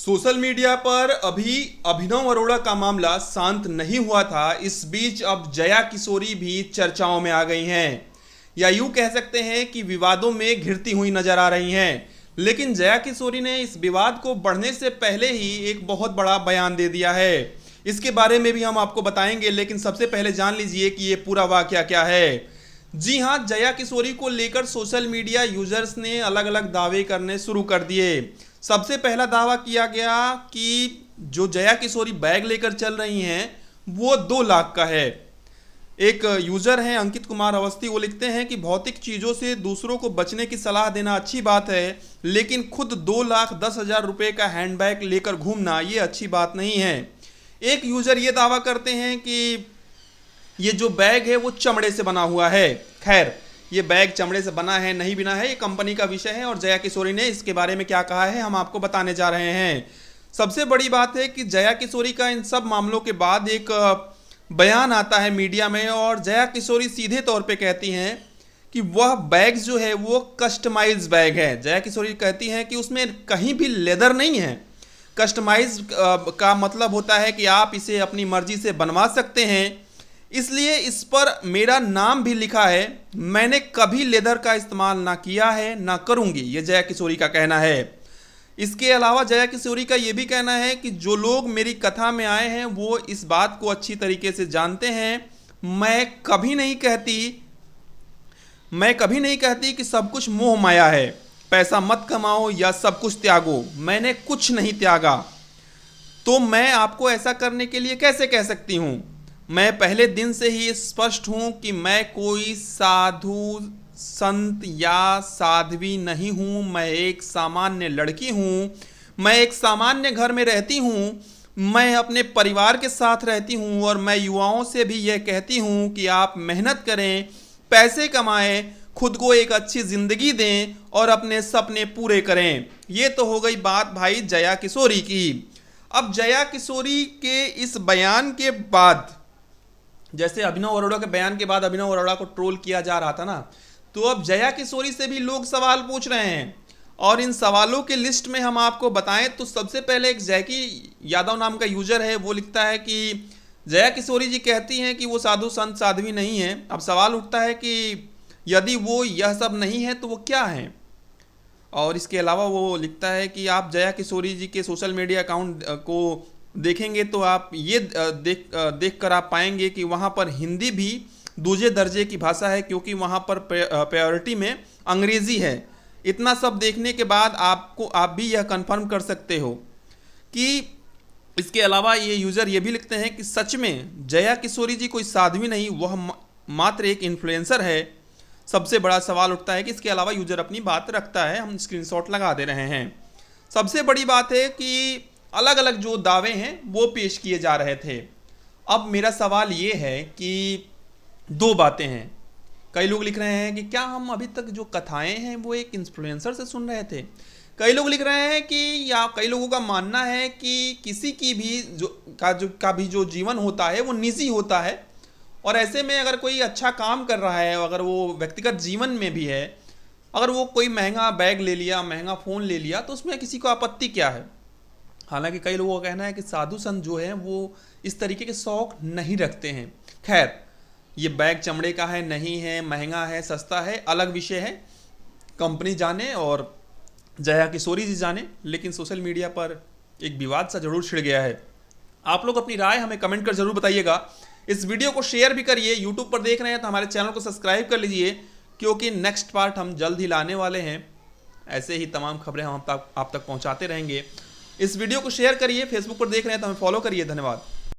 Social media पर अभी अभिनव अरोड़ा का मामला शांत नहीं हुआ था। इस बीच अब जया किशोरी भी चर्चाओं में आ गई हैं, या यूं कह सकते हैं कि विवादों में घिरती हुई नजर आ रही हैं। लेकिन जया किशोरी ने इस विवाद को बढ़ने से पहले ही एक बहुत बड़ा बयान दे दिया है। इसके बारे में भी हम आपको बताएंगे, लेकिन सबसे पहले जान लीजिए कि ये पूरा वाकया क्या है। जी हां, जया किशोरी को लेकर सोशल मीडिया यूजर्स ने अलग अलग दावे करने शुरू कर दिए। सबसे पहला दावा किया गया कि जो जया किशोरी बैग लेकर चल रही हैं वो 2 लाख का है। एक यूजर हैं अंकित कुमार अवस्थी, वो लिखते हैं कि भौतिक चीजों से दूसरों को बचने की सलाह देना अच्छी बात है, लेकिन खुद 2,10,000 रुपए का हैंडबैग लेकर घूमना ये अच्छी बात नहीं है। एक यूजर ये दावा करते हैं कि ये जो बैग है वो चमड़े से बना हुआ है। खैर, ये बैग चमड़े से बना है नहीं बना है ये कंपनी का विषय है, और जया किशोरी ने इसके बारे में क्या कहा है हम आपको बताने जा रहे हैं। सबसे बड़ी बात है कि जया किशोरी का इन सब मामलों के बाद एक बयान आता है मीडिया में, और जया किशोरी सीधे तौर पे कहती हैं कि वह बैग जो है वो कस्टमाइज बैग है। जया किशोरी कहती हैं कि उसमें कहीं भी लेदर नहीं है। कस्टमाइज का मतलब होता है कि आप इसे अपनी मर्जी से बनवा सकते हैं, इसलिए इस पर मेरा नाम भी लिखा है। मैंने कभी लेदर का इस्तेमाल ना किया है ना करूंगी, ये जया किशोरी का कहना है। इसके अलावा जया किशोरी का ये भी कहना है कि जो लोग मेरी कथा में आए हैं वो इस बात को अच्छी तरीके से जानते हैं। मैं कभी नहीं कहती कि सब कुछ मोह माया है, पैसा मत कमाओ या सब कुछ त्यागो। मैंने कुछ नहीं त्यागा, तो मैं आपको ऐसा करने के लिए कैसे कह सकती हूँ। मैं पहले दिन से ही स्पष्ट हूं कि मैं कोई साधु संत या साध्वी नहीं हूं। मैं एक सामान्य लड़की हूं। मैं एक सामान्य घर में रहती हूं। मैं अपने परिवार के साथ रहती हूं, और मैं युवाओं से भी यह कहती हूं कि आप मेहनत करें, पैसे कमाएं, खुद को एक अच्छी जिंदगी दें और अपने सपने पूरे करें। ये तो हो गई बात भाई जया किशोरी की। अब जया किशोरी के इस बयान के बाद, जैसे अभिनव अरोड़ा के बयान के बाद अभिनव अरोड़ा को ट्रोल किया जा रहा था ना, तो अब जया किशोरी से भी लोग सवाल पूछ रहे हैं। और इन सवालों के लिस्ट में हम आपको बताएं तो सबसे पहले एक जैकी यादव नाम का यूजर है, वो लिखता है कि जया किशोरी जी कहती हैं कि वो साधु संत साध्वी नहीं है। अब सवाल उठता है कि यदि वो यह सब नहीं है तो वो क्या है। और इसके अलावा वो लिखता है कि आप जया किशोरी जी के सोशल मीडिया अकाउंट को देखेंगे तो आप ये देख कर आप पाएंगे कि वहाँ पर हिंदी भी दूसरे दर्जे की भाषा है, क्योंकि वहाँ पर प्रायोरिटी में अंग्रेज़ी है। इतना सब देखने के बाद आप भी यह कंफर्म कर सकते हो कि इसके अलावा ये यूज़र ये भी लिखते हैं कि सच में जया किशोरी जी कोई साध्वी नहीं, वह मात्र एक इन्फ्लुएंसर है। सबसे बड़ा सवाल उठता है कि इसके अलावा यूज़र अपनी बात रखता है, हम स्क्रीनशॉट लगा दे रहे हैं। सबसे बड़ी बात है कि अलग अलग जो दावे हैं वो पेश किए जा रहे थे। अब मेरा सवाल ये है कि 2 बातें हैं। कई लोग लिख रहे हैं कि क्या हम अभी तक जो कथाएं हैं वो एक इन्फ्लुएंसर से सुन रहे थे। कई लोग लिख रहे हैं कि, या कई लोगों का मानना है कि किसी की भी जो जीवन होता है वो निजी होता है, और ऐसे में अगर कोई अच्छा काम कर रहा है, अगर वो व्यक्तिगत जीवन में भी है, अगर वो कोई महंगा बैग ले लिया, महंगा फ़ोन ले लिया, तो उसमें किसी को आपत्ति क्या है। हालांकि कई लोगों का कहना है कि साधु संत जो है वो इस तरीके के शौक नहीं रखते हैं। खैर, ये बैग चमड़े का है नहीं है, महंगा है सस्ता है, अलग विषय है, कंपनी जाने और जया किशोरी जी जाने। लेकिन सोशल मीडिया पर एक विवाद सा जरूर छिड़ गया है। आप लोग अपनी राय हमें कमेंट कर जरूर बताइएगा। इस वीडियो को शेयर भी करिए। यूट्यूब पर देख रहे हैं तो हमारे चैनल को सब्सक्राइब कर लीजिए, क्योंकि नेक्स्ट पार्ट हम जल्द ही लाने वाले हैं। ऐसे ही तमाम खबरें हम आप तक पहुँचाते रहेंगे। इस वीडियो को शेयर करिए। फेसबुक पर देख रहे हैं तो हमें फॉलो करिए। धन्यवाद।